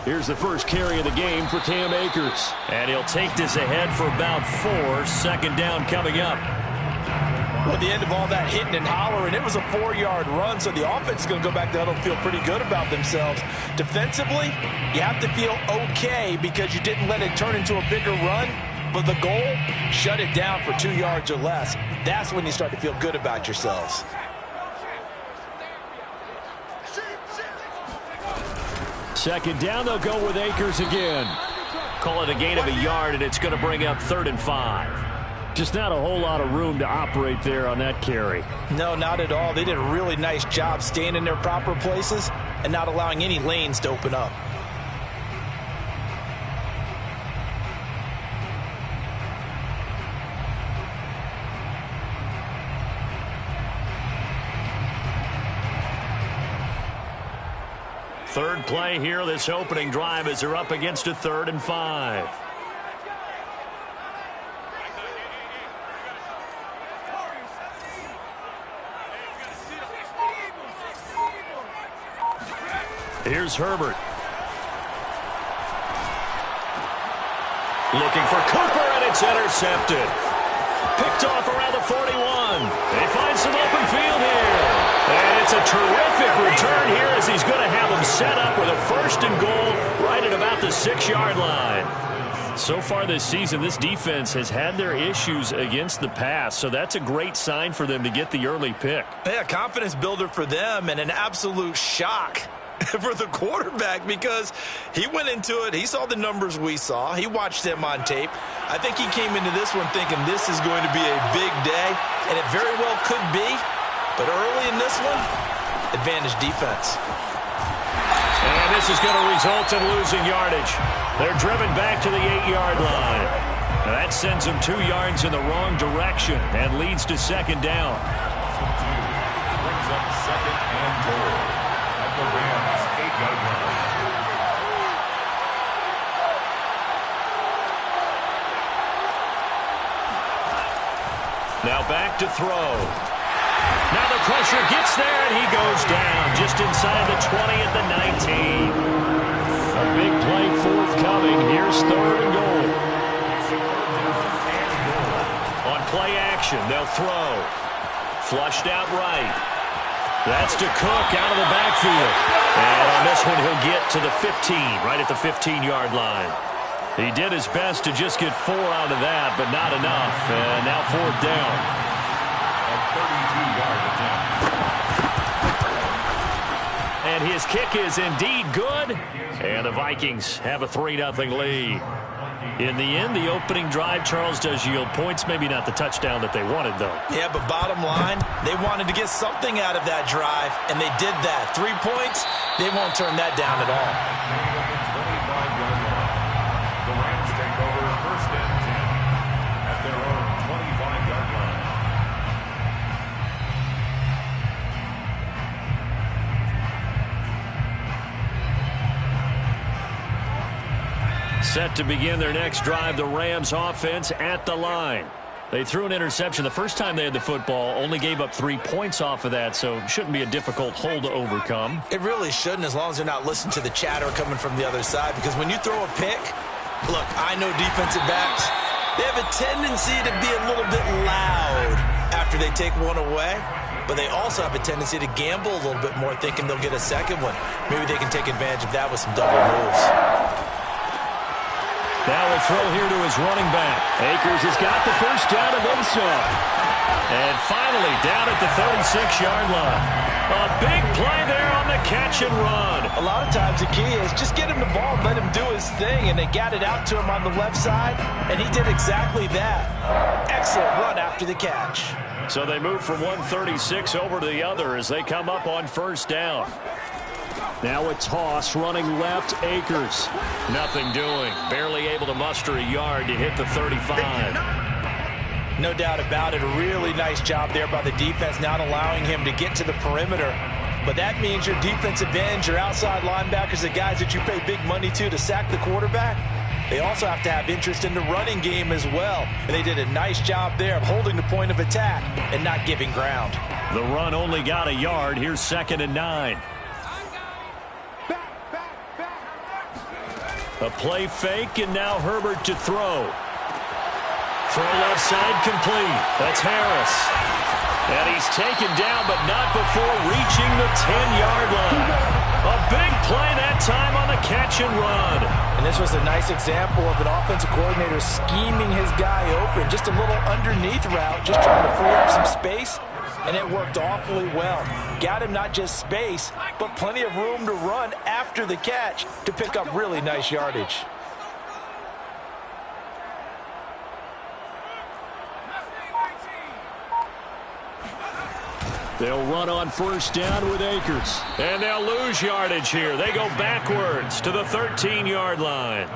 Here's the first carry of the game for Cam Akers. And he'll take this ahead for about 4. Second down coming up. Well, at the end of all that hitting and hollering, it was a 4-yard run, so the offense is going to go back there and feel pretty good about themselves. Defensively, you have to feel okay because you didn't let it turn into a bigger run, but the goal, shut it down for 2 yards or less. That's when you start to feel good about yourselves. Second down, they'll go with Akers again. Call it a gain of a yard, and it's going to bring up 3rd and 5. Just not a whole lot of room to operate there on that carry. No, not at all. They did a really nice job staying in their proper places and not allowing any lanes to open up. Third play here, this opening drive, as they're up against a 3rd and 5. Here's Herbert. Looking for Cooper, and it's intercepted. Picked off around the 41. They find some open field here. And it's a terrific return here as he's going to have them set up with a 1st and goal right at about the 6-yard line. So far this season, this defense has had their issues against the pass, so that's a great sign for them to get the early pick. Yeah, confidence builder for them and an absolute shock for the quarterback because he went into it. He saw the numbers we saw. He watched them on tape. I think he came into this one thinking this is going to be a big day, and it very well could be. But early in this one, advantage defense. And this is going to result in losing yardage. They're driven back to the 8-yard line. Now that sends them 2 yards in the wrong direction and leads to 2nd down. Brings up 2nd and goal at the Rams' 8-yard line. Now back to throw. Now the pressure gets there, and he goes down just inside the 20 at the 19. A big play forthcoming. Here's 3rd and goal. On play action, they'll throw. Flushed out right. That's to Cook out of the backfield. And on this one, he'll get to the 15, right at the 15-yard line. He did his best to just get 4 out of that, but not enough. And now 4th down. A 32-yard attempt. And his kick is indeed good. And the Vikings have a 3-0 lead. In the end, the opening drive, Charles, does yield points. Maybe not the touchdown that they wanted, though. Yeah, but bottom line, they wanted to get something out of that drive, and they did that. 3 points, they won't turn that down at all. 25-yard line. The Rams take over 1st and 10 at their own 25-yard line. Set to begin their next drive, the Rams offense at the line. They threw an interception the first time they had the football, only gave up 3 points off of that, so it shouldn't be a difficult hole to overcome. It really shouldn't, as long as they're not listening to the chatter coming from the other side, because when you throw a pick, look, I know defensive backs, they have a tendency to be a little bit loud after they take one away, but they also have a tendency to gamble a little bit more, thinking they'll get a second one. Maybe they can take advantage of that with some double moves. Now a throw here to his running back. Akers has got the 1st down and then some. And finally down at the 36-yard line. A big play there on the catch and run. A lot of times the key is just get him the ball, let him do his thing, and they got it out to him on the left side, and he did exactly that. Excellent run after the catch. So they move from 136 over to the other as they come up on 1st down. Now a toss running left, Akers. Nothing doing. Barely able to muster a yard to hit the 35. No doubt about it. A really nice job there by the defense, not allowing him to get to the perimeter. But that means your defensive ends, your outside linebackers, the guys that you pay big money to sack the quarterback, they also have to have interest in the running game as well. And they did a nice job there of holding the point of attack and not giving ground. The run only got a yard. Here's 2nd and 9. A play fake, and now Herbert to throw. Throw left side complete. That's Harris. And he's taken down, but not before reaching the 10-yard line. A big play that time on the catch and run. And this was a nice example of an offensive coordinator scheming his guy open. Just a little underneath route, just trying to free up some space. And it worked awfully well. Got him not just space, but plenty of room to run after the catch to pick up really nice yardage. They'll run on first down with Akers. And they'll lose yardage here. They go backwards to the 13-yard line.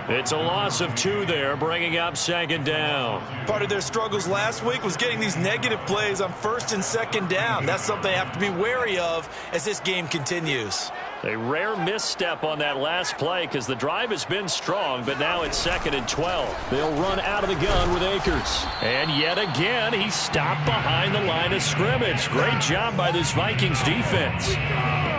It's a loss of 2 there, bringing up second down. Part of their struggles last week was getting these negative plays on first and second down. That's something they have to be wary of as this game continues. A rare misstep on that last play because the drive has been strong, but now it's 2nd and 12. They'll run out of the gun with Akers. And yet again, he's stopped behind the line of scrimmage. Great job by this Vikings defense.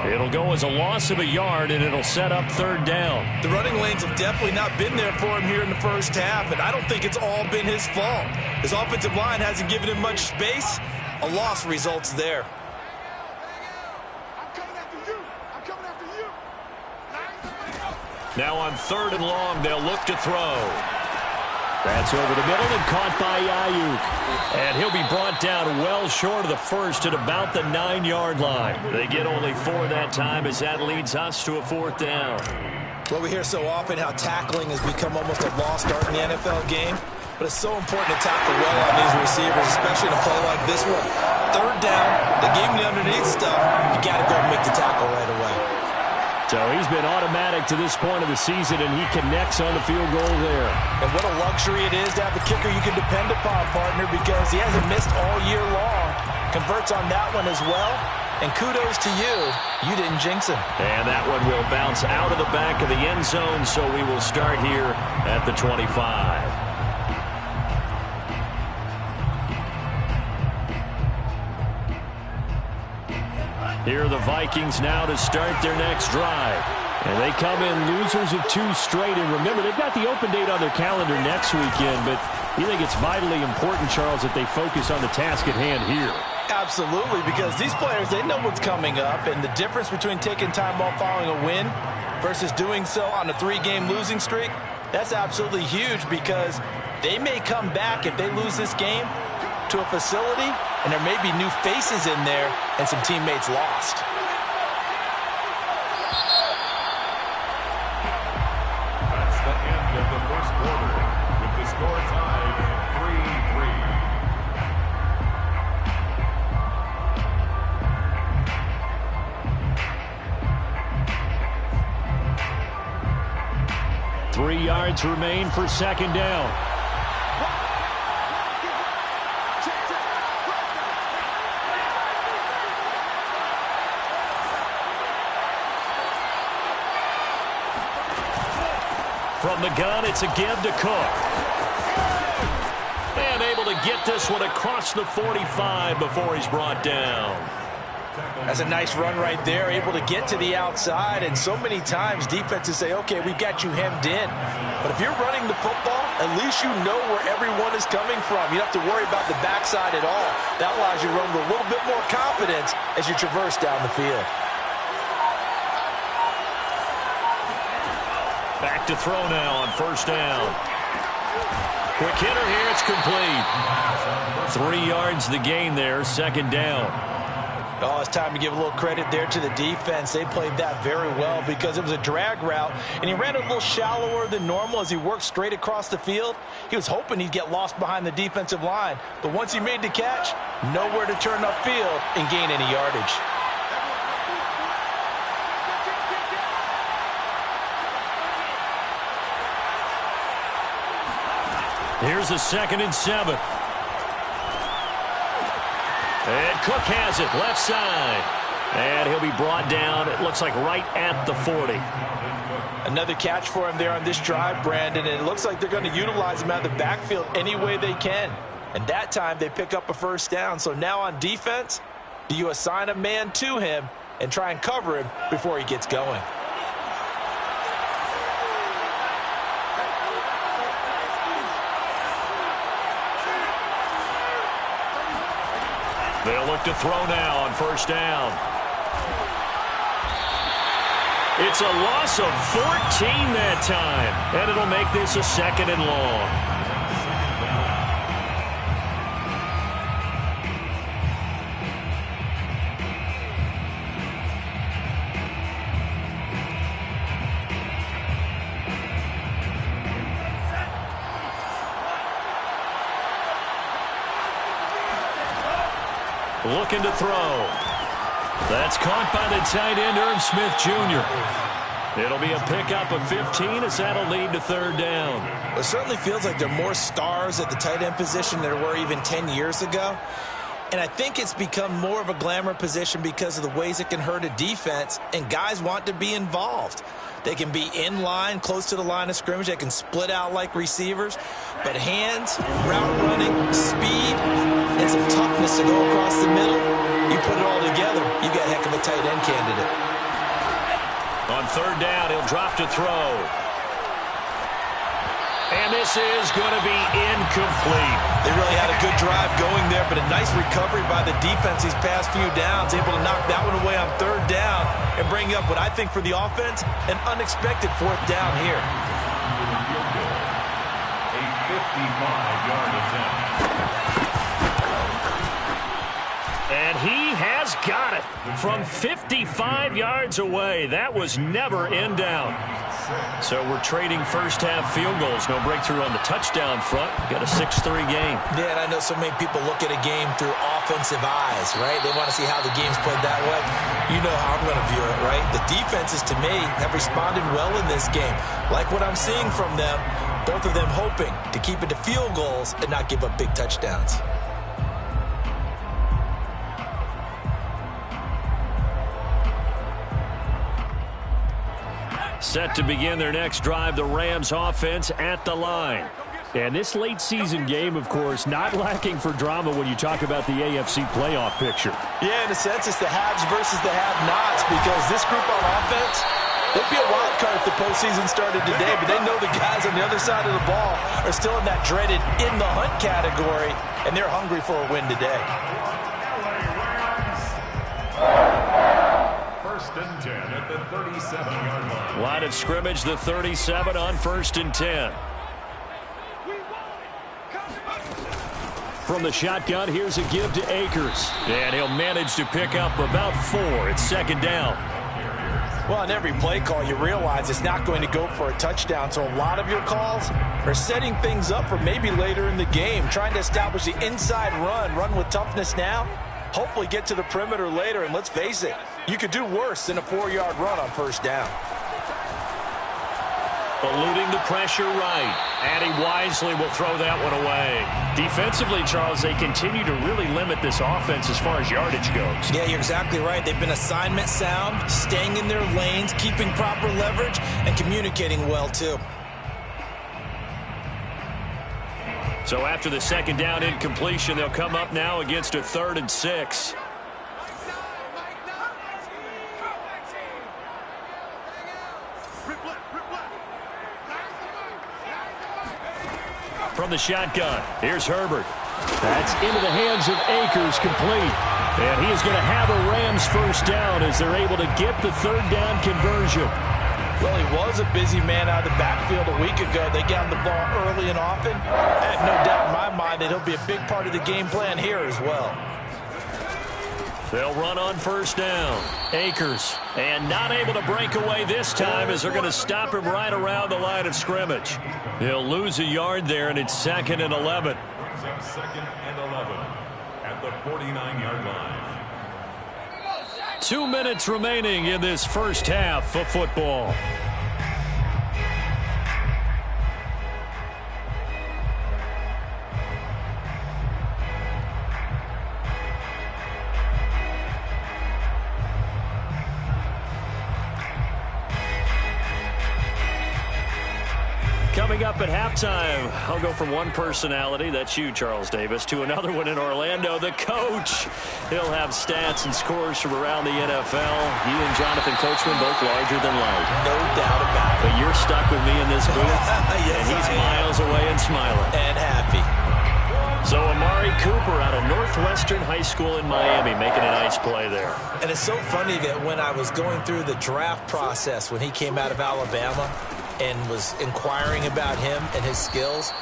It'll go as a loss of a yard, and it'll set up third down. The running lanes have definitely not been there for him here in the first half, and I don't think it's all been his fault. His offensive line hasn't given him much space. A loss results there. Now on 3rd and long, they'll look to throw. That's over the middle and caught by Ayuk. And he'll be brought down well short of the first at about the 9-yard line. They get only 4 that time as that leads us to a 4th down. Well, we hear so often how tackling has become almost a lost art in the NFL game. But it's so important to tackle well on these receivers, especially in a play like this one. 3rd down, they gave him the underneath stuff. You got to go and make the tackle right away. So he's been automatic to this point of the season, and he connects on the field goal there. And what a luxury it is to have a kicker you can depend upon, partner, because he hasn't missed all year long. Converts on that one as well. And kudos to you. You didn't jinx him. And that one will bounce out of the back of the end zone, so we will start here at the 25. Here are the Vikings now to start their next drive. And they come in losers of 2 straight. And remember, they've got the open date on their calendar next weekend. But you think it's vitally important, Charles, that they focus on the task at hand here. Absolutely, because these players, they know what's coming up. And the difference between taking time off following a win versus doing so on a 3-game losing streak, that's absolutely huge because they may come back if they lose this game to a facility, and there may be new faces in there and some teammates lost. That's the end of the first quarter, with the score tied 3-3. 3 yards remain for second down. From the gun, it's a give to Cook. And able to get this one across the 45 before he's brought down. That's a nice run right there, able to get to the outside. And so many times defenses say, okay, we've got you hemmed in. But if you're running the football, at least you know where everyone is coming from. You don't have to worry about the backside at all. That allows you to run with a little bit more confidence as you traverse down the field. Back to throw now on first down. Quick hitter here, it's complete. 3 yards the gain there, second down. Oh, it's time to give a little credit there to the defense. They played that very well because it was a drag route, and he ran a little shallower than normal as he worked straight across the field. He was hoping he'd get lost behind the defensive line, but once he made the catch, nowhere to turn upfield and gain any yardage. Here's a 2nd and 7. And Cook has it, left side. And he'll be brought down, it looks like right at the 40. Another catch for him there on this drive, Brandon, and it looks like they're going to utilize him out of the backfield any way they can. And that time they pick up a first down. So now on defense, do you assign a man to him and try and cover him before he gets going? They'll look to throw now on first down. It's a loss of 14 that time, and it'll make this a 2nd and long. Looking to throw. That's caught by the tight end, Irv Smith Jr. It'll be a pickup of 15 as that'll lead to 3rd down. It certainly feels like there are more stars at the tight end position than there were even 10 years ago. And I think it's become more of a glamour position because of the ways it can hurt a defense, and guys want to be involved. They can be in line, close to the line of scrimmage. They can split out like receivers. But hands, route running, speed, and some toughness to go across the middle, you put it all together, you got a heck of a tight end candidate. On 3rd down, he'll drop to throw. And this is going to be incomplete. They really had a good drive going there, but a nice recovery by the defense these past few downs, able to knock that one away on 3rd down and bring up what I think for the offense, an unexpected 4th down here. A 55-yard attempt. And he has got it from 55 yards away. That was never in down. So we're trading first-half field goals. No breakthrough on the touchdown front. Got a 6-3 game. Yeah, and I know so many people look at a game through offensive eyes, right? They want to see how the game's played that way. You know how I'm going to view it, right? The defenses, to me, have responded well in this game. Like what I'm seeing from them, both of them hoping to keep it to field goals and not give up big touchdowns. Set to begin their next drive, the Rams offense at the line. And this late season game, of course, not lacking for drama when you talk about the AFC playoff picture. Yeah, in a sense, it's the haves versus the have-nots, because this group on offense, they'd be a wild card if the postseason started today, but they know the guys on the other side of the ball are still in that dreaded in-the-hunt category, and they're hungry for a win today. First and 10 at the 37-yard line. Line of scrimmage, the 37 on 1st and 10. From the shotgun, here's a give to Akers. And he'll manage to pick up about 4. It's 2nd down. Well, on every play call, you realize it's not going to go for a touchdown. So a lot of your calls are setting things up for maybe later in the game, trying to establish the inside run with toughness now, hopefully get to the perimeter later. And let's face it, you could do worse than a 4-yard run on 1st down. Eluding the pressure right. And he wisely will throw that one away. Defensively, Charles, they continue to really limit this offense as far as yardage goes. Yeah, you're exactly right. They've been assignment sound, staying in their lanes, keeping proper leverage, and communicating well, too. So after the 2nd down incompletion, they'll come up now against a 3rd and 6. From the shotgun, here's Herbert. That's into the hands of Akers, complete. And he is going to have a Rams 1st down as they're able to get the 3rd down conversion. Well, he was a busy man out of the backfield a week ago. They got him the ball early and often. I have no doubt in my mind that he'll be a big part of the game plan here as well. They'll run on 1st down. Akers, and not able to break away this time as they're going to stop him right around the line of scrimmage. He'll lose a yard there, and it's 2nd and 11. Brings up 2nd and 11 at the 49-yard line. 2 minutes remaining in this first half of football. Coming up at halftime, I'll go from one personality, that's you, Charles Davis, to another one in Orlando, the coach. He'll have stats and scores from around the NFL. He and Jonathan Coachman both larger than life. No doubt about it. But you're stuck with me in this booth, Yes, and he's miles away and smiling. And happy. So Amari Cooper out of North Northwestern High School in Miami, making a nice play there. And it's so funny that when I was going through the draft process when he came out of Alabama and was inquiring about him and his skills,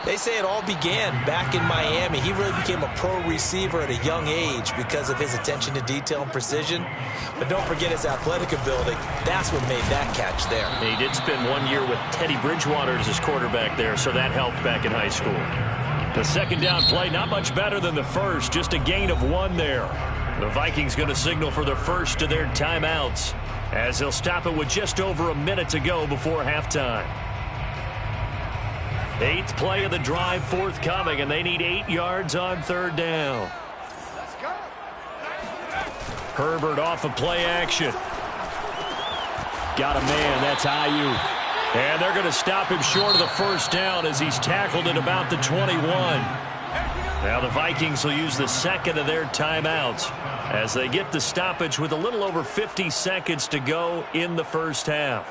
they say it all began back in Miami. He really became a pro receiver at a young age because of his attention to detail and precision. But don't forget his athletic ability. That's what made that catch there. He did spend 1 year with Teddy Bridgewater as his quarterback there, so that helped back in high school. The second down play, not much better than the first, just a gain of 1 there. The Vikings going to signal for the first of their timeouts as they'll stop it with just over a minute to go before halftime. 8th play of the drive forthcoming, and they need 8 yards on third down. Herbert off of play action. Got a man, that's Ayuk. And they're going to stop him short of the first down as he's tackled at about the 21. Now the Vikings will use the second of their timeouts as they get the stoppage with a little over 50 seconds to go in the first half.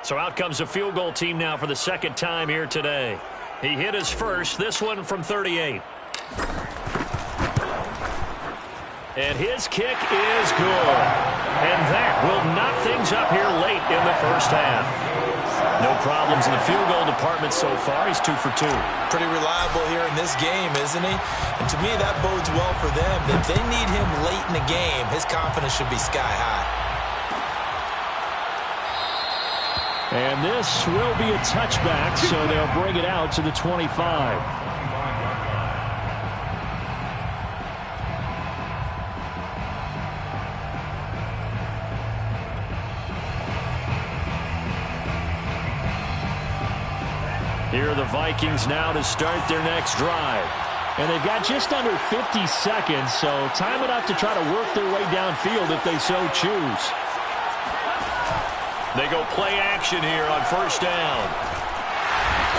So out comes a field goal team now for the second time here today. He hit his first, this one from 38. And his kick is good. And that will knock things up here late in the first half. No problems in the field goal department so far. He's 2 for 2. Pretty reliable here in this game, isn't he? And to me, that bodes well for them. If they need him late in the game, his confidence should be sky high. And this will be a touchback, so they'll bring it out to the 25. Here are the Vikings now to start their next drive. And they've got just under 50 seconds, so time enough to try to work their way downfield if they so choose. They go play action here on first down.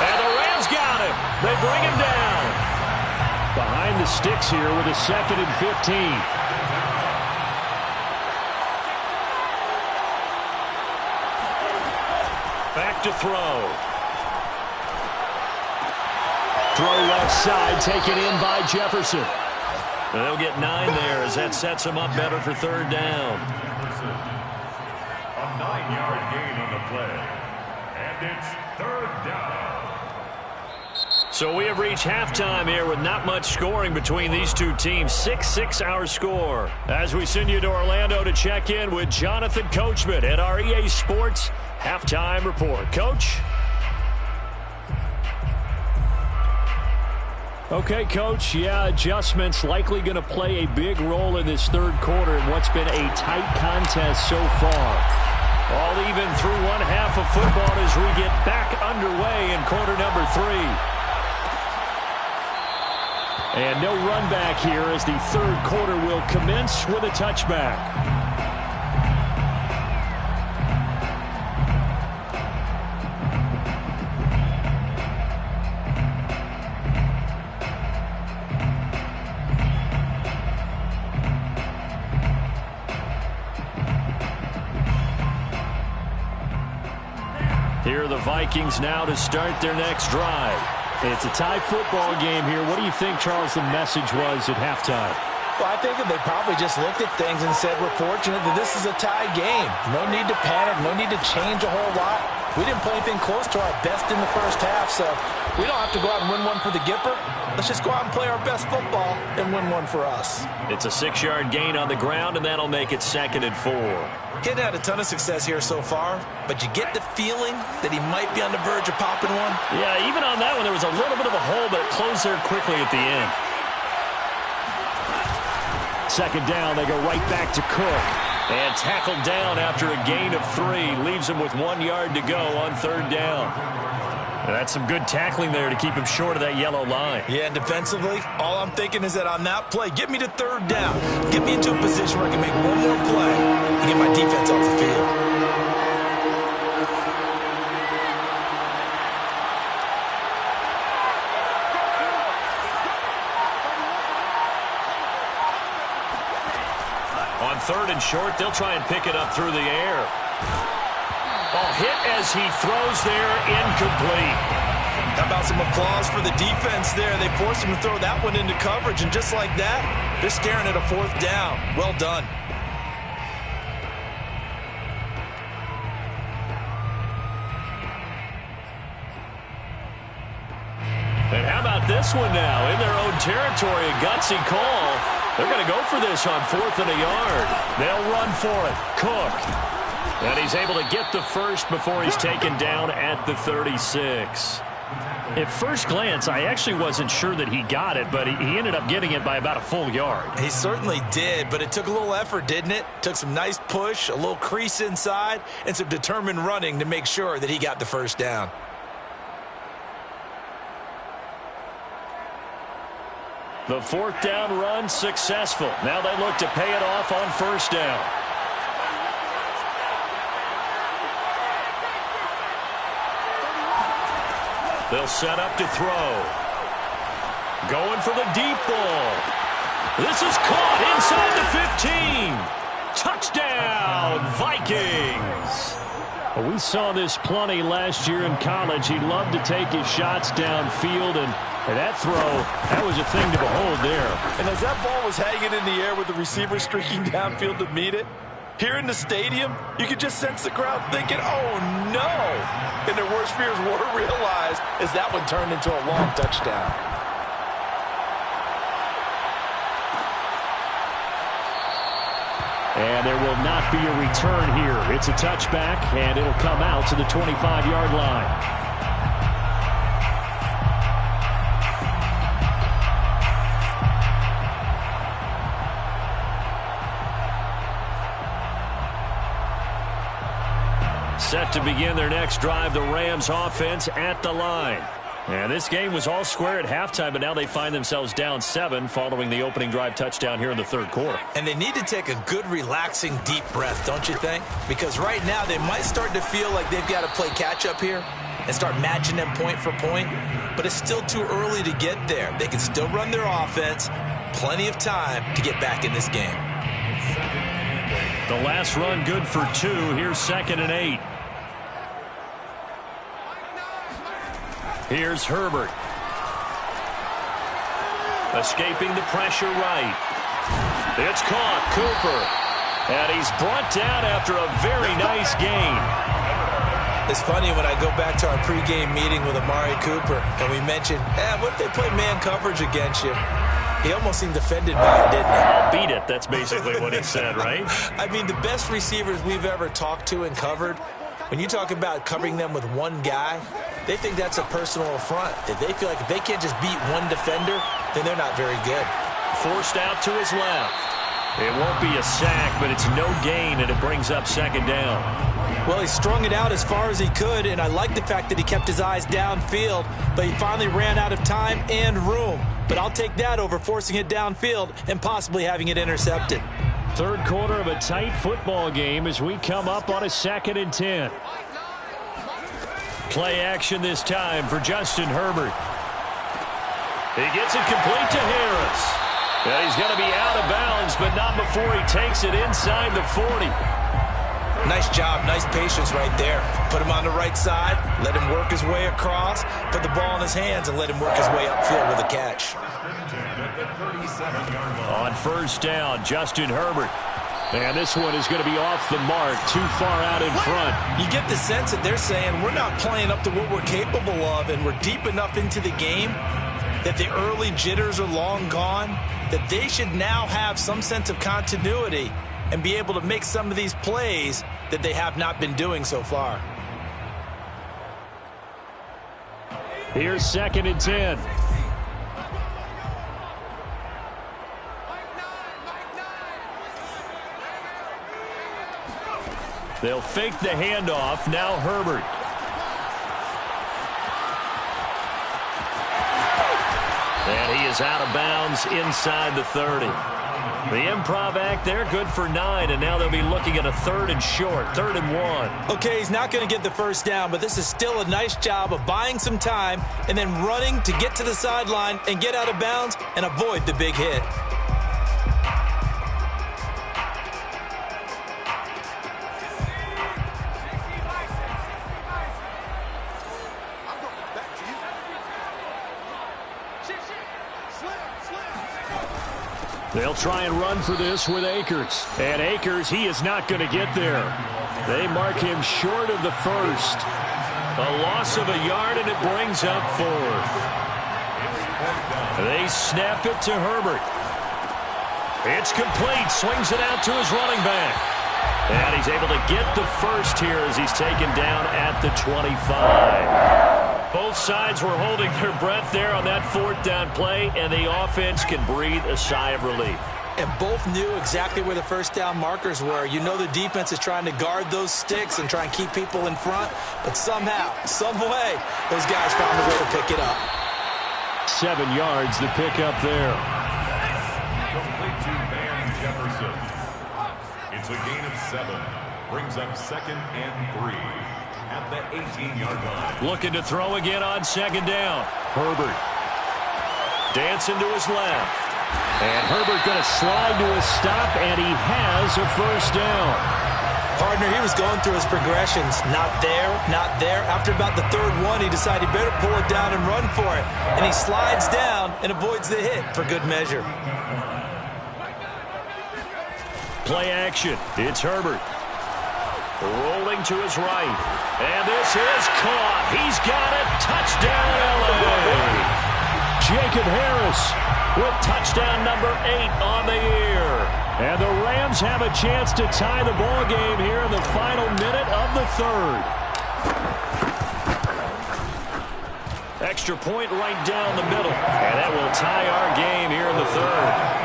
And the Rams got him. They bring him down. Behind the sticks here with a 2nd and 15. Back to throw. Throw left side, taken in by Jefferson. They'll get 9 there as that sets them up better for third down. A 9-yard gain on the play. And it's third down. So we have reached halftime here with not much scoring between these two teams. 6-6 our score. As we send you to Orlando to check in with Jonathan Coachman at our EA Sports Halftime Report. Coach? Okay, Coach, yeah, adjustments likely going to play a big role in this third quarter in what's been a tight contest so far. All even through one half of football as we get back underway in quarter number 3. And no run back here as the third quarter will commence with a touchback. Here are the Vikings now to start their next drive. It's a tie football game here. What do you think, Charles, the message was at halftime? Well, I think that they probably just looked at things and said, we're fortunate that this is a tie game. No need to panic. No need to change a whole lot. We didn't play anything close to our best in the first half, so we don't have to go out and win one for the Gipper. Let's just go out and play our best football and win one for us. It's a 6-yard gain on the ground, and that'll make it 2nd and 4. He hadn't had a ton of success here so far, but you get the feeling that he might be on the verge of popping one. Yeah, even on that one, there was a little bit of a hole, but it closed there quickly at the end. 2nd down, they go right back to Cook. And tackled down after a gain of 3. Leaves him with 1 yard to go on third down. And that's some good tackling there to keep him short of that yellow line. Yeah, and defensively, all I'm thinking is that on that play, get me to third down. Get me into a position where I can make one more play and get my defense off the field. On 3rd and short, they'll try and pick it up through the air. Ball hit as he throws there, incomplete. How about some applause for the defense there? They forced him to throw that one into coverage, and just like that, they're staring at a 4th down. Well done. And how about this one now? In their own territory, a gutsy call. They're going to go for this on 4th and a yard. They'll run for it. Cook. And he's able to get the first before he's taken down at the 36. At first glance, I actually wasn't sure that he got it, but he ended up getting it by about a full yard. He certainly did, but it took a little effort, didn't it? Took some nice push, a little crease inside, and some determined running to make sure that he got the first down. The 4th down run successful. Now they look to pay it off on 1st down. They'll set up to throw. Going for the deep ball. This is caught inside the 15. Touchdown, Vikings. Well, we saw this plenty last year in college. He loved to take his shots downfield, and that throw, that was a thing to behold there. And as that ball was hanging in the air with the receiver streaking downfield to meet it, here in the stadium, you could just sense the crowd thinking, oh, no. And their worst fears were realized as that one turned into a long touchdown. And there will not be a return here. It's a touchback, and it'll come out to the 25-yard line. Set to begin their next drive, the Rams offense at the line. And this game was all square at halftime, but now they find themselves down 7 following the opening drive touchdown here in the 3rd quarter. And they need to take a good, relaxing, deep breath, don't you think? Because right now they might start to feel like they've got to play catch-up here and start matching them point for point. But it's still too early to get there. They can still run their offense. Plenty of time to get back in this game. The last run good for 2. Here's 2nd and 8. Here's Herbert. Escaping the pressure right. It's caught. Cooper. And he's brought down after a very nice gain. It's funny when I go back to our pregame meeting with Amari Cooper and we mentioned, what if they play man coverage against you? He almost seemed offended by it, didn't he? I'll beat it. That's basically what he said, right? I mean, the best receivers we've ever talked to and covered, when you talk about covering them with one guy, they think that's a personal affront. If they feel like if they can't just beat one defender, then they're not very good. Forced out to his left. It won't be a sack, but it's no gain, and it brings up 2nd down. Well, he strung it out as far as he could, and I like the fact that he kept his eyes downfield, but he finally ran out of time and room. But I'll take that over forcing it downfield and possibly having it intercepted. 3rd quarter of a tight football game as we come up on a 2nd and 10. Play action this time for Justin Herbert. He gets it complete to Harris. And he's going to be out of bounds, but not before he takes it inside the 40. Nice job, nice patience right there. Put him on the right side, let him work his way across, put the ball in his hands, and let him work his way upfield with a catch. On 1st down, Justin Herbert. And this one is going to be off the mark, too far out in front. You get the sense that they're saying we're not playing up to what we're capable of, and we're deep enough into the game that the early jitters are long gone, that they should now have some sense of continuity and be able to make some of these plays that they have not been doing so far. Here's 2nd and 10. They'll fake the handoff. Now Herbert. And he is out of bounds inside the 30. The improv act there, good for 9, and now they'll be looking at a 3rd and short, 3rd and 1. Okay, he's not going to get the first down, but this is still a nice job of buying some time and then running to get to the sideline and get out of bounds and avoid the big hit. They'll try and run for this with Akers. And Akers, he is not going to get there. They mark him short of the first. A loss of a yard, and it brings up fourth. They snap it to Herbert. It's complete. Swings it out to his running back. And he's able to get the first here as he's taken down at the 25. Both sides were holding their breath there on that fourth down play, and the offense can breathe a sigh of relief. And both knew exactly where the first down markers were. You know the defense is trying to guard those sticks and try and keep people in front, but somehow, some way, those guys found a way to pick it up. 7 yards, the pickup there. Complete to Van Jefferson. It's a gain of 7. Brings up 2nd and 3 at the 18-yard line. Looking to throw again on 2nd down. Herbert. Dancing to his left. And Herbert going to slide to a stop, and he has a first down. Partner, he was going through his progressions. Not there, not there. After about the third one, he decided he better pull it down and run for it. And he slides down and avoids the hit for good measure. Play action. It's Herbert. Rolling to his right. And this is caught. He's got it. Touchdown, L.A. Jacob Harris with touchdown number 8 on the year. And the Rams have a chance to tie the ball game here in the final minute of the third. Extra point right down the middle. And that will tie our game here in the third.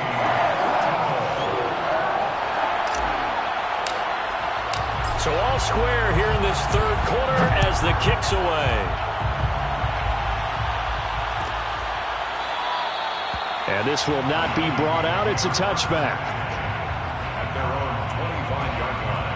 So all square here in this third quarter as the kick's away. And this will not be brought out. It's a touchback. At their own 25-yard line.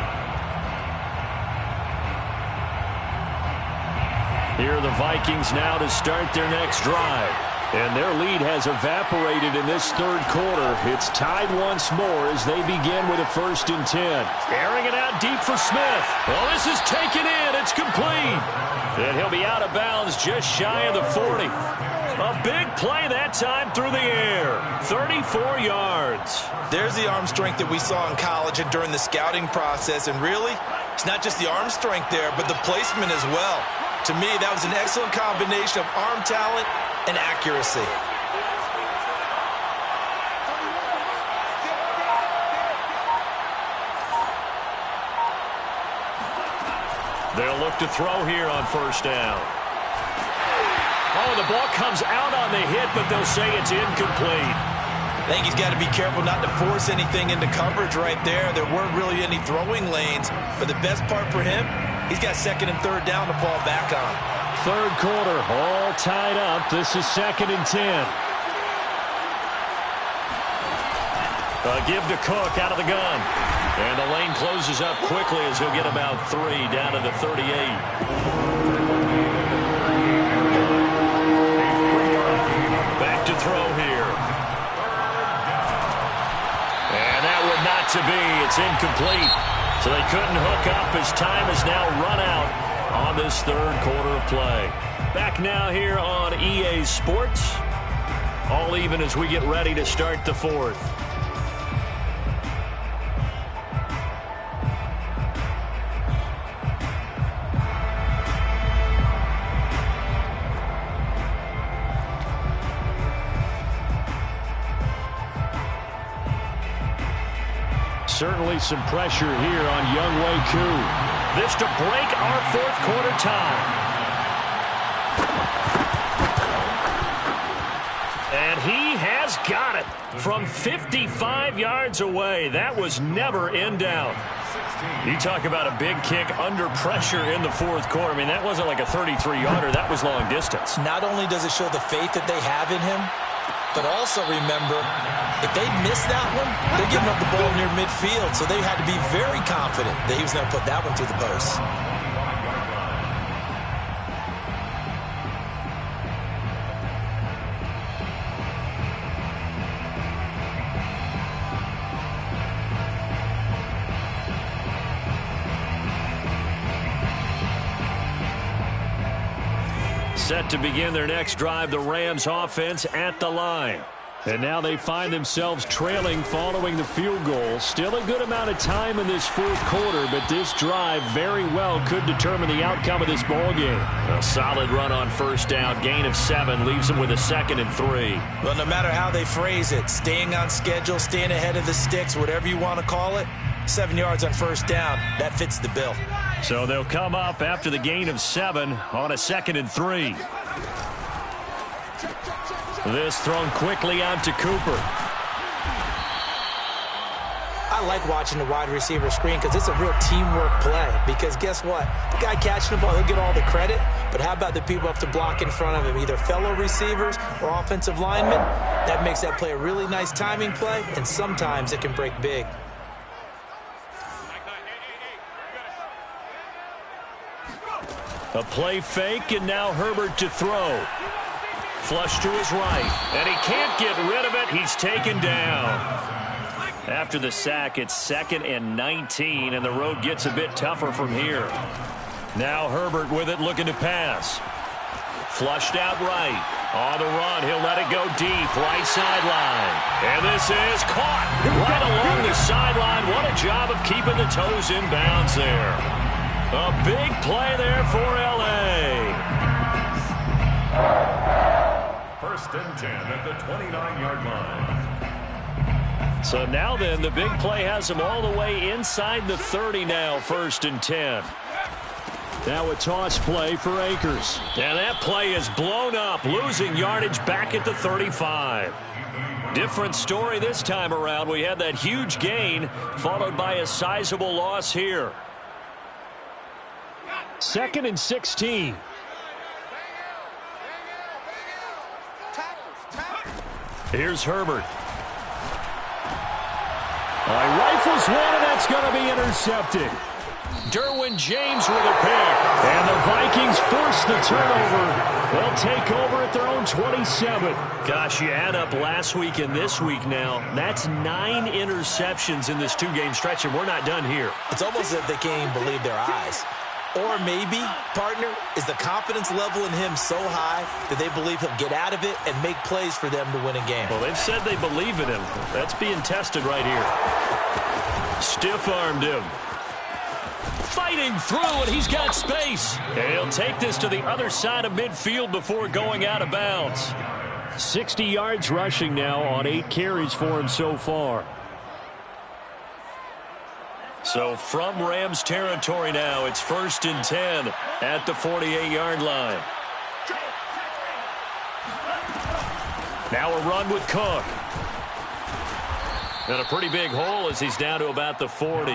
Here are the Vikings now to start their next drive. And their lead has evaporated in this third quarter. It's tied once more as they begin with a 1st and 10. Airing it out deep for Smith. Well, this is taken in. It's complete. And he'll be out of bounds just shy of the 40. A big play that time through the air. 34 yards. There's the arm strength that we saw in college and during the scouting process. And really, it's not just the arm strength there, but the placement as well. To me, that was an excellent combination of arm talent and accuracy. They'll look to throw here on 1st down. Oh, the ball comes out on the hit, but they'll say it's incomplete. I think he's got to be careful not to force anything into coverage right there. There weren't really any throwing lanes, but the best part for him, he's got 2nd and 3rd down to fall back on. Third quarter, all tied up. This is 2nd and 10. A give to Cook out of the gun. And the lane closes up quickly as he'll get about 3 down to the 38. Back to throw here. And that would not to be. It's incomplete. So they couldn't hook up as time has now run out on this third quarter of play. Back now here on EA Sports. All even as we get ready to start the fourth. Certainly some pressure here on Younghoe Koo. This to break our fourth quarter tie. And he has got it from 55 yards away. That was never in doubt. You talk about a big kick under pressure in the fourth quarter. I mean, that wasn't like a 33-yarder. That was long distance. Not only does it show the faith that they have in him, but also remember, if they miss that one, they're giving up the ball near midfield, so they had to be very confident that he was going to put that one through the post. set to begin their next drive. The Rams offense at the line. And now they find themselves trailing following the field goal. Still a good amount of time in this fourth quarter, but this drive very well could determine the outcome of this ball game. A solid run on first down. Gain of 7 leaves them with a 2nd and 3. Well, no matter how they phrase it, staying on schedule, staying ahead of the sticks, whatever you want to call it, 7 yards on first down, that fits the bill. So they'll come up after the gain of 7 on a 2nd and 3. This thrown quickly out to Cooper. I like watching the wide receiver screen because it's a real teamwork play. Because guess what? The guy catching the ball, he'll get all the credit. But how about the people up to block in front of him, either fellow receivers or offensive linemen? That makes that play a really nice timing play, and sometimes it can break big. A play fake, and now Herbert to throw. Flush to his right, and he can't get rid of it. He's taken down. After the sack, it's 2nd and 19, and the road gets a bit tougher from here. Now Herbert with it, looking to pass. Flushed out right. On the run, he'll let it go deep, right sideline. And this is caught right along the sideline. What a job of keeping the toes in bounds there. A big play there for L.A. 1st and 10 at the 29-yard line. So now then, the big play has them all the way inside the 30 now, 1st and 10. Now a toss play for Akers. And that play is blown up, losing yardage back at the 35. Different story this time around. We had that huge gain, followed by a sizable loss here. 2nd and 16. Here's Herbert. Rifles one, and that's going to be intercepted. Derwin James with a pick. And the Vikings force the turnover. They'll take over at their own 27. Gosh, you add up last week and this week now. That's 9 interceptions in this 2-game stretch, and we're not done here. It's almost as if they can't even believe their eyes. Or maybe, partner, is the confidence level in him so high that they believe he'll get out of it and make plays for them to win a game. Well, they've said they believe in him. That's being tested right here. Stiff-armed him. Fighting through, and he's got space. And he'll take this to the other side of midfield before going out of bounds. 60 yards rushing now on 8 carries for him so far. So from Rams territory now, it's 1st and 10 at the 48-yard line. Now a run with Cook. And a pretty big hole as he's down to about the 40.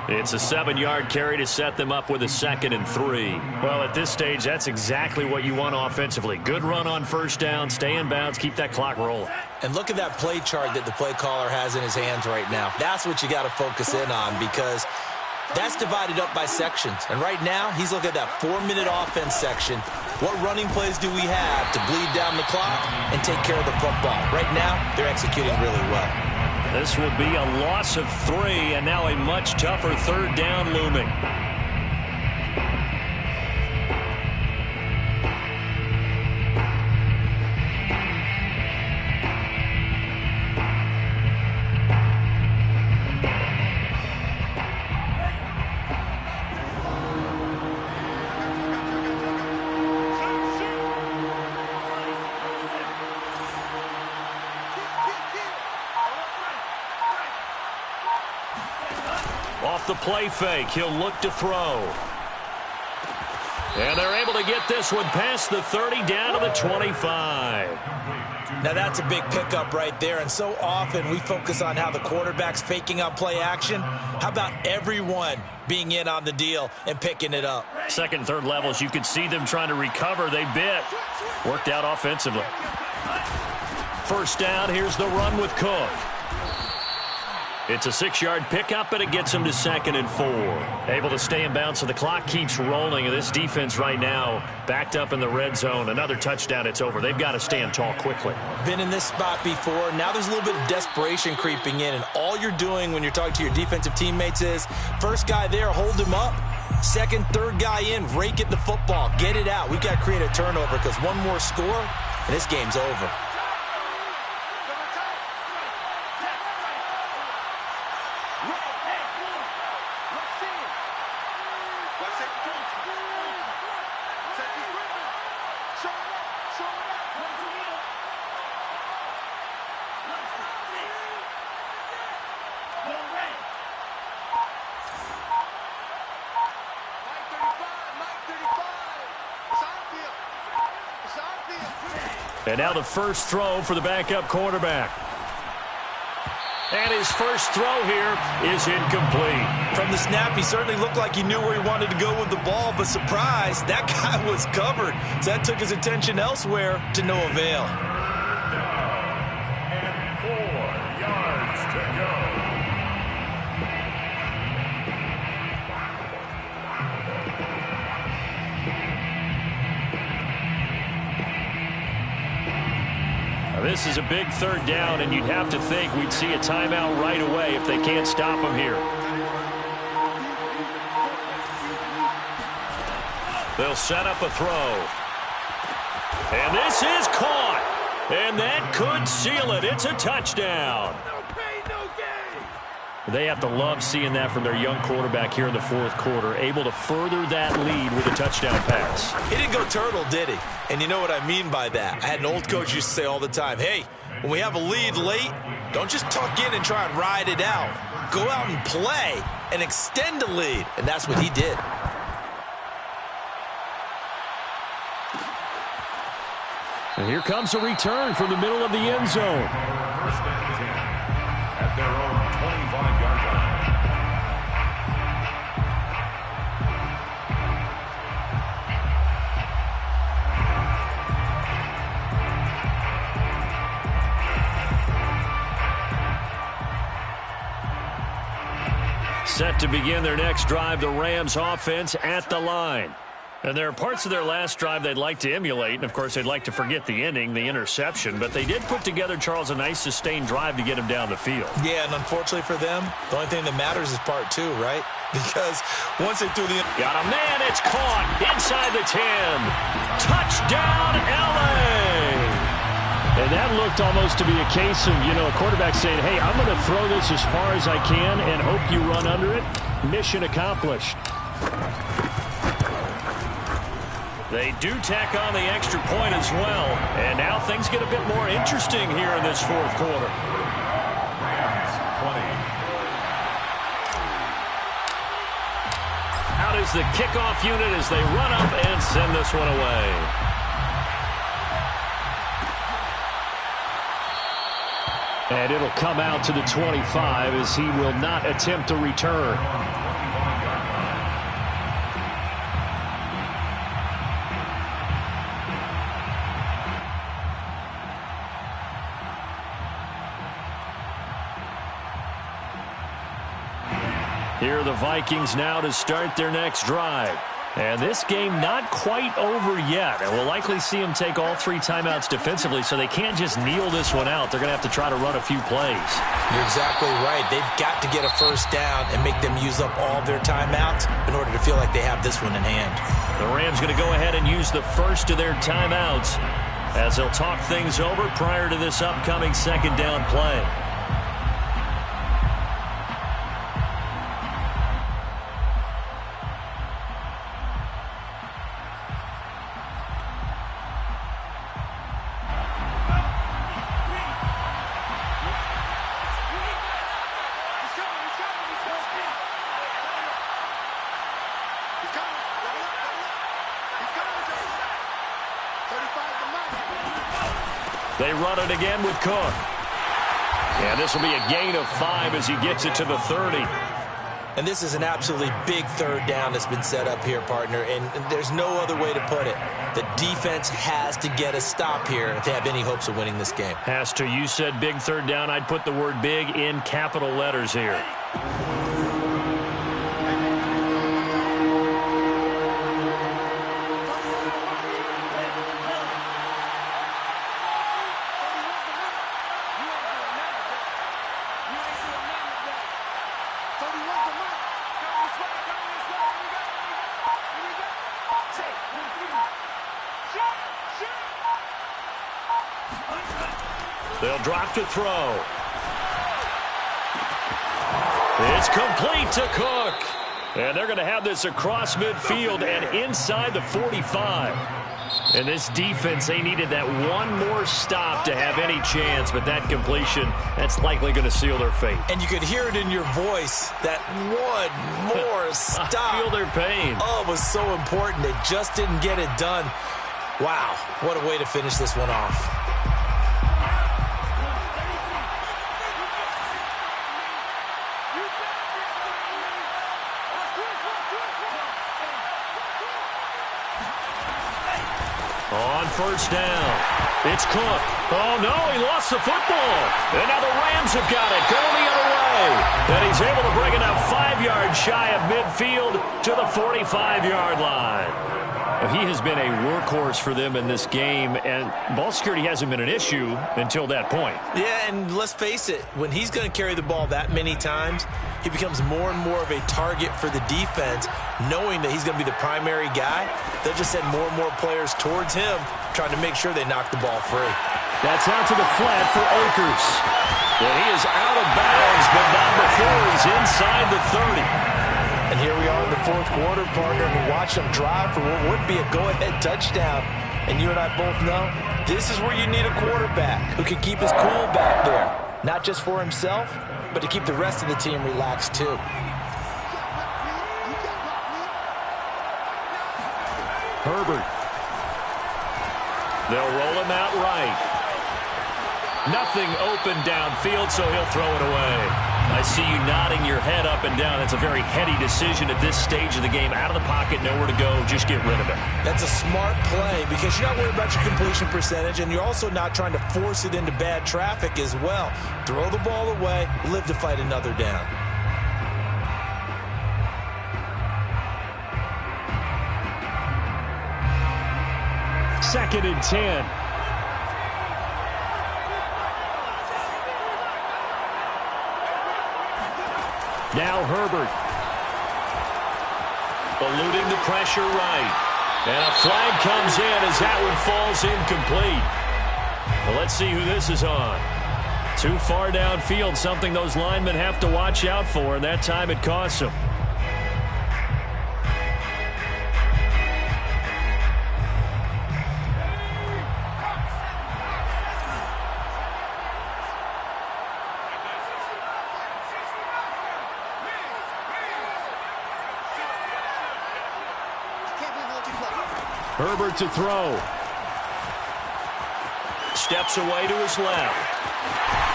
It's a 7-yard carry to set them up with a 2nd and 3. Well, at this stage, that's exactly what you want offensively. Good run on first down, stay in bounds, keep that clock rolling. And look at that play chart that the play caller has in his hands right now. That's what you got to focus in on because that's divided up by sections. And right now, he's looking at that 4-minute offense section. What running plays do we have to bleed down the clock and take care of the football? Right now, they're executing really well. This will be a loss of 3, and now a much tougher 3rd down looming. Off the play fake, he'll look to throw. And they're able to get this one past the 30 down to the 25. Now that's a big pickup right there, and so often we focus on how the quarterback's faking out play action. How about everyone being in on the deal and picking it up? 2nd, 3rd levels, you could see them trying to recover. They bit. Worked out offensively. 1st down, here's the run with Cook. It's a 6-yard pickup, and it gets him to 2nd and 4. Able to stay in bounds, so the clock keeps rolling. And this defense right now backed up in the red zone. Another touchdown, it's over. They've got to stand tall quickly. Been in this spot before. Now there's a little bit of desperation creeping in, and all you're doing when you're talking to your defensive teammates is, first guy there, hold him up, Second, third guy in, rake at the football. Get it out. We've got to create a turnover because one more score, and this game's over. And now the first throw for the backup quarterback. And his first throw here is incomplete. From the snap, he certainly looked like he knew where he wanted to go with the ball, but surprise, that guy was covered. So that took his attention elsewhere to no avail. And 4 yards to go. This is a big third down, and you'd have to think we'd see a timeout right away if they can't stop him here. They'll set up a throw. And this is caught. And that could seal it. It's a touchdown. They have to love seeing that from their young quarterback here in the fourth quarter, able to further that lead with a touchdown pass. He didn't go turtle, did he? And you know what I mean by that. I had an old coach used to say all the time, hey, when we have a lead late, don't just tuck in and try and ride it out. Go out and play and extend the lead. And that's what he did. And here comes a return from the middle of the end zone. First and 10 at their own 25-yard line. Set to begin their next drive, the Rams offense at the line. And there are parts of their last drive they'd like to emulate, and of course they'd like to forget the ending, the interception, but they did put together, Charles, a nice sustained drive to get him down the field. Yeah, and unfortunately for them, the only thing that matters is part 2, right? Because once they threw the... Got a man, it's caught inside the 10. Touchdown, LA! And that looked almost to be a case of, a quarterback saying, hey, I'm going to throw this as far as I can and hope you run under it. Mission accomplished. They do tack on the extra point as well. And now things get a bit more interesting here in this fourth quarter. Rams 20. Out is the kickoff unit as they run up and send this one away. And it'll come out to the 25 as he will not attempt a return. Here are the Vikings now to start their next drive. And this game not quite over yet. And we'll likely see them take all 3 timeouts defensively, so they can't just kneel this one out. They're going to have to try to run a few plays. You're exactly right. They've got to get a first down and make them use up all their timeouts in order to feel like they have this one in hand. The Rams going to go ahead and use the first of their timeouts as they'll talk things over prior to this upcoming second down play. They run it again with Cook. And this will be a gain of 5 as he gets it to the 30. And this is an absolutely big third down that's been set up here, partner, and there's no other way to put it. The defense has to get a stop here if they have any hopes of winning this game. Has to. You said big third down. I'd put the word big in capital letters here. They'll drop to throw. It's complete to Cook. And they're going to have this across midfield and inside the 45. And this defense, they needed that one more stop to have any chance, but that completion, that's likely going to seal their fate. And you could hear it in your voice, that one more stop. I feel their pain. Oh, it was so important. They just didn't get it done. Wow, what a way to finish this one off. On first down, it's Cook. Oh, no, he lost the football. And now the Rams have got it, going the other way. And he's able to bring it up 5 yards shy of midfield to the 45-yard line. He has been a workhorse for them in this game, and ball security hasn't been an issue until that point. Yeah, and let's face it, when he's going to carry the ball that many times, he becomes more and more of a target for the defense, knowing that he's going to be the primary guy. They'll just send more and more players towards him, trying to make sure they knock the ball free. That's out to the flat for Akers. And he is out of bounds, but not before he's inside the 30. And here we are in the fourth quarter, partner, and watch them drive for what would be a go-ahead touchdown. And you and I both know this is where you need a quarterback who can keep his cool back there, not just for himself, but to keep the rest of the team relaxed too. Herbert. They'll roll him out right. Nothing open downfield, so he'll throw it away. I see you nodding your head up and down. That's a very heady decision at this stage of the game. Out of the pocket, nowhere to go. Just get rid of it. That's a smart play because you're not worried about your completion percentage, and you're also not trying to force it into bad traffic as well. Throw the ball away, live to fight another down. Second and 10. Now Herbert. Eluding the pressure right. And a flag comes in as that one falls incomplete. Well, let's see who this is on. Too far downfield, something those linemen have to watch out for, and that time it costs them. Herbert to throw. Steps away to his left.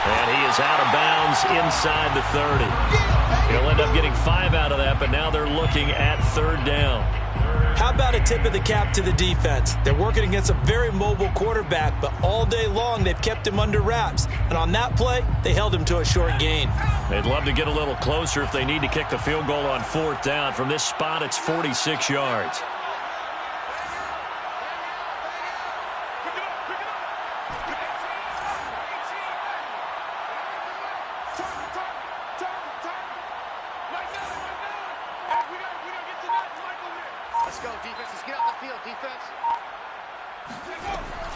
And he is out of bounds inside the 30. He'll end up getting 5 out of that, but now they're looking at third down. How about a tip of the cap to the defense? They're working against a very mobile quarterback, but all day long they've kept him under wraps. And on that play, they held him to a short gain. They'd love to get a little closer if they need to kick the field goal on fourth down. From this spot, it's 46 yards.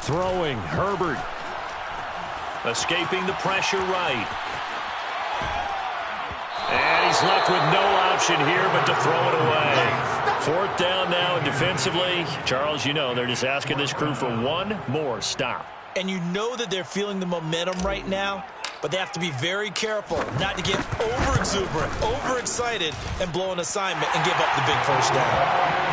Throwing, Herbert. Escaping the pressure right. And he's left with no option here but to throw it away. Fourth down now, and defensively, Charles, you know, they're just asking this crew for one more stop. And you know that they're feeling the momentum right now, but they have to be very careful not to get over-exuberant, over-excited, and blow an assignment and give up the big first down.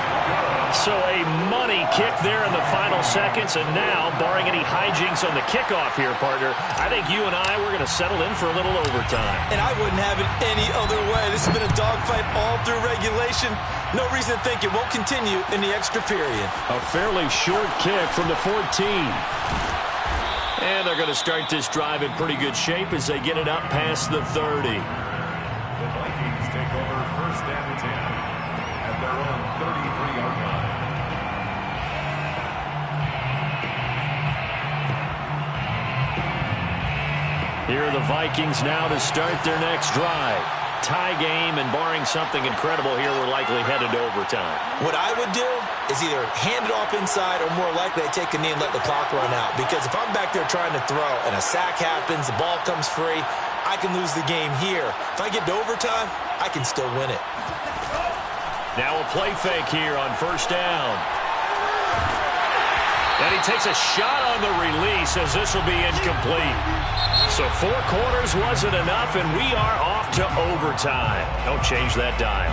So a money kick there in the final seconds, and now, barring any hijinks on the kickoff here, partner, I think you and I, we're going to settle in for a little overtime. And I wouldn't have it any other way. This has been a dogfight all through regulation. No reason to think it won't continue in the extra period. A fairly short kick from the 14. And they're going to start this drive in pretty good shape as they get it up past the 30. The Vikings take over first and 10 at their own 33-yard line. Here are the Vikings now to start their next drive. tie game, and barring something incredible here, we're likely headed to overtime. What I would do is either hand it off inside or more likely I take a knee and let the clock run out. Because if I'm back there trying to throw and a sack happens, the ball comes free, I can lose the game here. If I get to overtime, I can still win it. Now a play fake here on first down. And he takes a shot on the release as this will be incomplete. So 4 quarters wasn't enough, and we are off to overtime. Don't change that dial.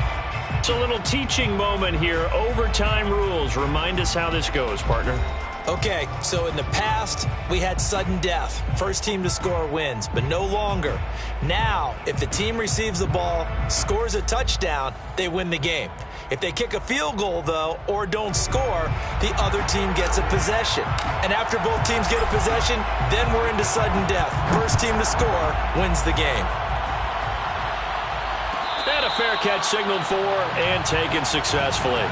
It's a little teaching moment here. Overtime rules. Remind us how this goes, partner. Okay, so in the past, we had sudden death. First team to score wins, but no longer. Now, if the team receives the ball, scores a touchdown, they win the game. If they kick a field goal, though, or don't score, the other team gets a possession. And after both teams get a possession, then we're into sudden death. First team to score wins the game. And a fair catch signaled for and taken successfully.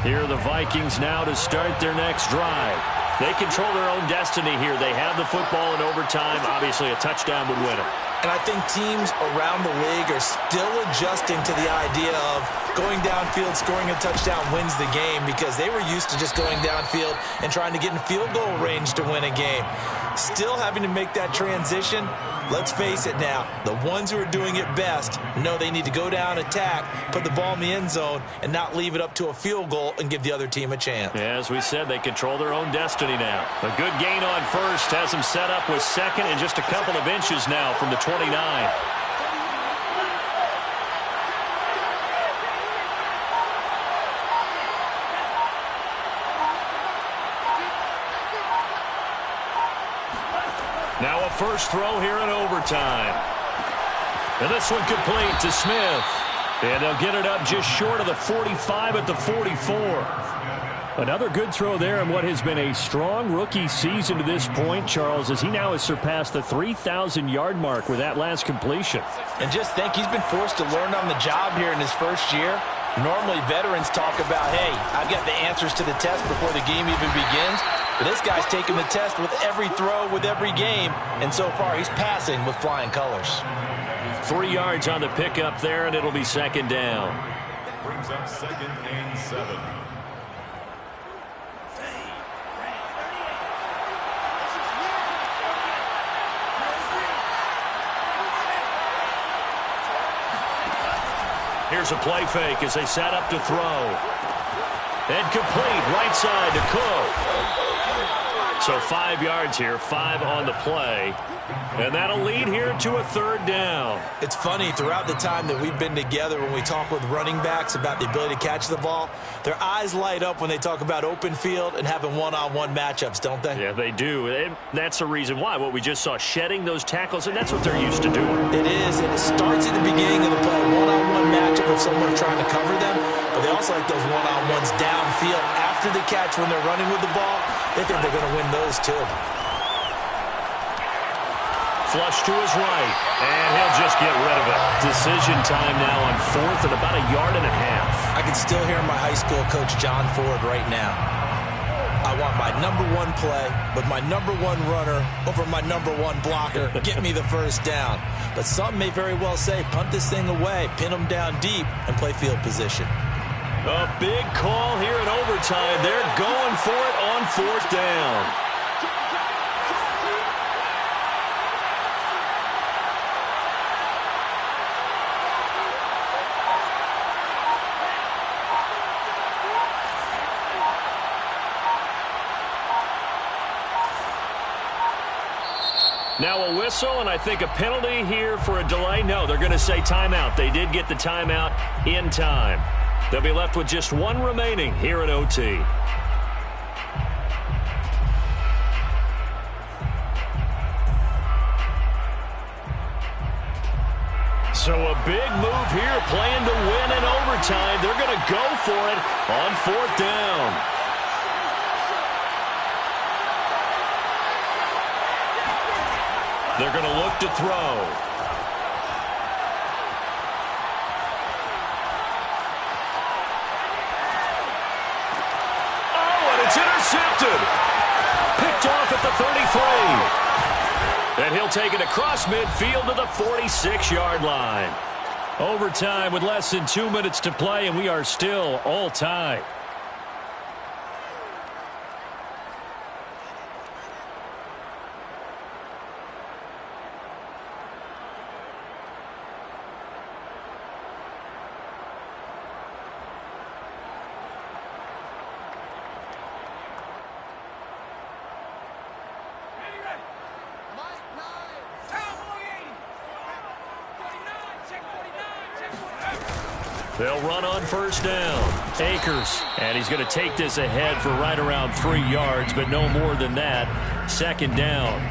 Here are the Vikings now to start their next drive. They control their own destiny here. They have the football in overtime. Obviously, a touchdown would win it. And I think teams around the league are still adjusting to the idea of going downfield, scoring a touchdown wins the game, because they were used to just going downfield and trying to get in field goal range to win a game. Still having to make that transition. Let's face it now, the ones who are doing it best know they need to go down, attack, put the ball in the end zone, and not leave it up to a field goal and give the other team a chance. Yeah, as we said, they control their own destiny now. A good gain on first has them set up with second and just a couple of inches now from the 29. Now a first throw here in overtime. And this one complete to Smith. And they'll get it up just short of the 45 at the 44. Another good throw there in what has been a strong rookie season to this point, Charles, as he now has surpassed the 3,000-yard mark with that last completion. And just think, he's been forced to learn on the job here in his first year. Normally, veterans talk about, hey, I've got the answers to the test before the game even begins. But this guy's taking the test with every throw, with every game. And so far, he's passing with flying colors. 3 yards on the pickup there, and it'll be second down. Brings up 2nd and 7. Here's a play fake as they set up to throw. And complete, right side to Cook. So 5 yards here, 5 on the play. And that'll lead here to a third down. It's funny, throughout the time that we've been together, when we talk with running backs about the ability to catch the ball, their eyes light up when they talk about open field and having one-on-one matchups, don't they? Yeah, they do. And that's the reason why. What we just saw, shedding those tackles, and that's what they're used to doing. It is, and it starts at the beginning of the play. One-on-one matchup if someone's trying to cover them, but they also like those one-on-ones downfield after the catch when they're running with the ball. They think they're going to win those too. Flush to his right, and he'll just get rid of it. Decision time now on 4th and about 1.5 yards. I can still hear my high school coach, John Ford, right now. I want my #1 play with my #1 runner over my #1 blocker. Get me the first down. But some may very well say, punt this thing away, pin them down deep, and play field position. A big call here in overtime. They're going for it on 4th down. Now a whistle, and I think a penalty here for a delay. No, they're going to say timeout. They did get the timeout in time. They'll be left with just 1 remaining here in OT. So a big move here, playing to win in overtime. They're going to go for it on 4th down. They're going to look to throw. Oh, intercepted. Picked off at the 33. And he'll take it across midfield to the 46-yard line. Overtime with less than 2 minutes to play, and we are still all tied. They'll run on first down. Akers. And he's going to take this ahead for right around 3 yards, but no more than that. Second down.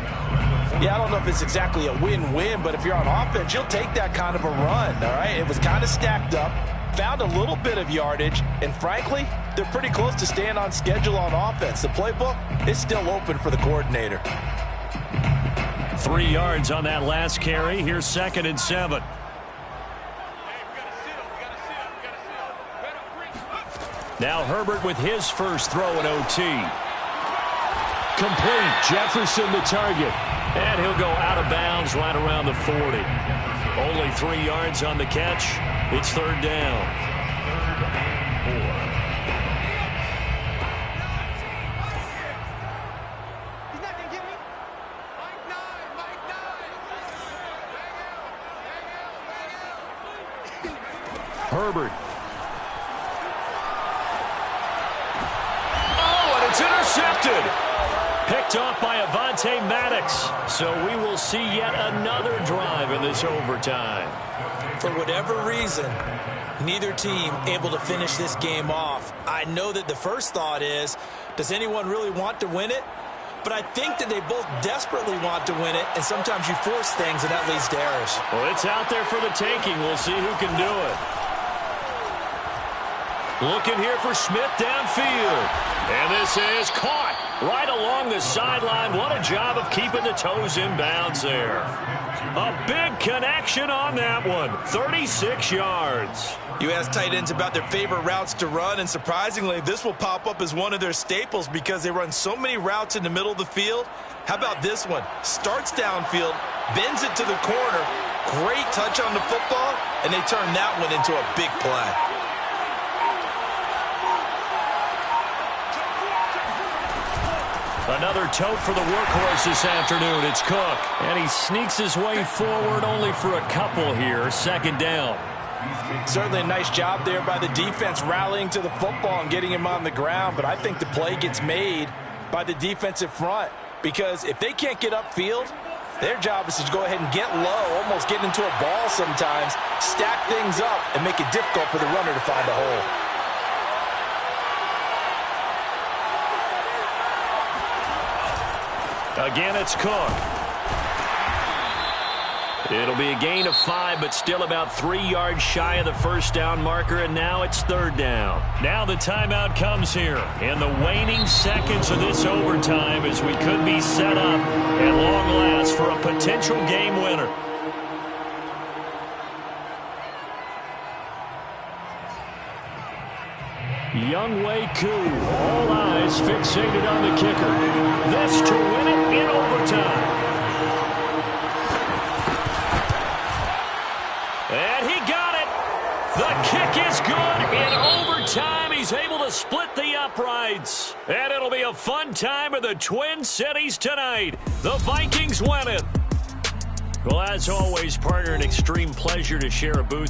Yeah, I don't know if it's exactly a win-win, but if you're on offense, you'll take that kind of a run, all right? It was kind of stacked up, found a little bit of yardage, and frankly, they're pretty close to staying on schedule on offense. The playbook is still open for the coordinator. 3 yards on that last carry. Here's 2nd and 7. Now Herbert with his first throw in OT. Complete. Jefferson the target. And he'll go out of bounds right around the 40. Only 3 yards on the catch. It's third down. Herbert. Intercepted. Picked off by Avonte Maddox. So we will see yet another drive in this overtime. For whatever reason, neither team able to finish this game off. I know that the first thought is, does anyone really want to win it? But I think that they both desperately want to win it, and sometimes you force things, and that leads to errors. Well, it's out there for the taking. We'll see who can do it. Looking here for Smith downfield. And this is caught right along the sideline. What a job of keeping the toes in bounds there. A big connection on that one. 36 yards. You ask tight ends about their favorite routes to run, and surprisingly, this will pop up as one of their staples because they run so many routes in the middle of the field. How about this one? Starts downfield, bends it to the corner. Great touch on the football, and they turn that one into a big play. Another tote for the workhorse this afternoon. It's Cook. And he sneaks his way forward only for a couple here. Second down. Certainly a nice job there by the defense rallying to the football and getting him on the ground. But I think the play gets made by the defensive front. Because if they can't get upfield, their job is to go ahead and get low, almost get into a ball sometimes, stack things up, and make it difficult for the runner to find a hole. Again, it's Cook. It'll be a gain of 5, but still about 3 yards shy of the first down marker, and now it's third down. Now the timeout comes here in the waning seconds of this overtime as we could be set up at long last for a potential game winner. Younghoe Koo, all eyes fixated on the kicker. This to win it in overtime. And he got it. The kick is good in overtime. He's able to split the uprights. And it'll be a fun time in the Twin Cities tonight. The Vikings win it. Well, as always, partner, an extreme pleasure to share a booth